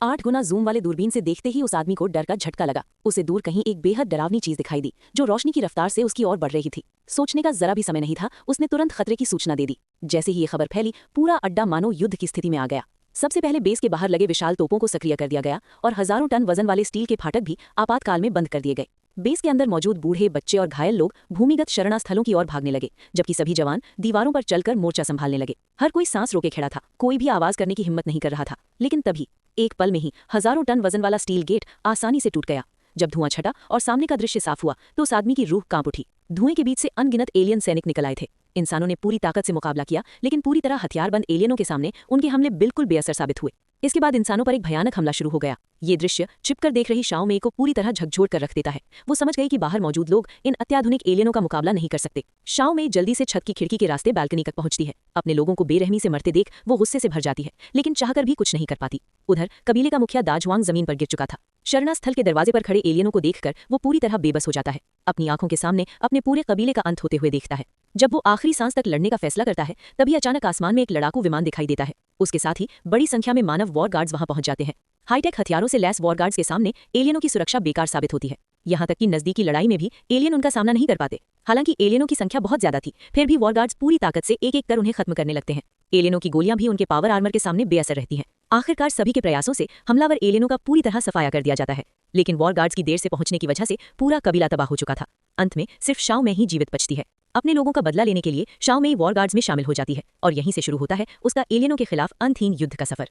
8 गुना zoom वाले दूरबीन से देखते ही उस आदमी को डर का झटका लगा। उसे दूर कहीं एक बेहद डरावनी चीज दिखाई दी जो रोशनी की रफ्तार से उसकी ओर बढ़ रही थी। सोचने का जरा भी समय नहीं था, उसने तुरंत खतरे की सूचना दे दी। जैसे ही ये खबर फैली, पूरा अड्डा मानो युद्ध की स्थिति में आ गया। सबसे पहले बेस के बाहर लगे विशाल तोपों को सक्रिय कर दिया गया और हजारों टन वजन वाले स्टील के फाटक भी आपातकाल में बंद कर दिए गए। बेस के अंदर मौजूद बूढ़े, बच्चे और घायल लोग भूमिगत शरणास्थलों की ओर भागने लगे, जबकि सभी जवान दीवारों पर चलकर मोर्चा संभालने लगे। हर कोई सांस रोके खड़ा था, कोई भी आवाज करने की हिम्मत नहीं कर रहा था। लेकिन तभी एक पल में ही हजारों टन वजन वाला स्टील गेट आसानी से टूट गया। जब धुआं छटा और सामने का दृश्य साफ हुआ तो उस आदमी की रूह कांप उठी। धुएं के बीच से अनगिनत एलियन सैनिक निकल आए थे। इंसानों ने पूरी ताकत से मुकाबला किया, लेकिन पूरी तरह हथियारबंद एलियनों के सामने उनके हमले बिल्कुल बेअसर साबित हुए। इसके बाद इंसानों पर एक भयानक हमला शुरू हो गया। ये दृश्य छिपकर देख रही शाओ मेई को पूरी तरह झकझोर कर रख देता है। वो समझ गई कि बाहर मौजूद लोग इन अत्याधुनिक एलियनों का मुकाबला नहीं कर सकते। शाओ मेई जल्दी से छत की खिड़की के रास्ते बालकनी तक पहुंचती है। अपने लोगों को बेरहमी से मरते देख वो गुस्से से भर जाती है, लेकिन चाहकर भी कुछ नहीं कर पाती। उधर कबीले का मुखिया दाजुआंग जमीन पर गिर चुका था। शरणास्थल के दरवाजे पर खड़े एलियनों को देखकर वो पूरी तरह बेबस हो जाता है। अपनी आंखों के सामने अपने पूरे कबीले का अंत होते हुए देखता है। जब वो आखिरी सांस तक लड़ने का फैसला करता है, तभी अचानक आसमान में एक लड़ाकू विमान दिखाई देता है। उसके साथ ही बड़ी संख्या में मानव वॉर गार्ड्स वहां पहुंच जाते हैं। हाईटेक हथियारों से लैस वॉर गार्ड्स के सामने एलियनों की सुरक्षा बेकार साबित होती है। यहाँ तक कि नजदीकी लड़ाई में भी एलियन उनका सामना नहीं कर पाते। हालांकि एलियनों की संख्या बहुत ज्यादा थी, फिर भी वॉर गार्ड्स पूरी ताकत से एक एक कर उन्हें खत्म करने लगते हैं। एलियनों की गोलियां भी उनके पावर आर्मर के सामने बेअसर रहती हैं। आखिरकार सभी के प्रयासों से हमलावर एलियनों का पूरी तरह सफाया कर दिया जाता है, लेकिन वॉर गार्ड्स की देर से पहुंचने की वजह से पूरा कबीला तबाह हो चुका था। अंत में सिर्फ शाओ में ही जीवित बचती है। अपने लोगों का बदला लेने के लिए शाओ मेई वॉर गार्ड्स में शामिल हो जाती है और यहीं से शुरू होता है उसका एलियनों के खिलाफ अंतहीन युद्ध का सफर।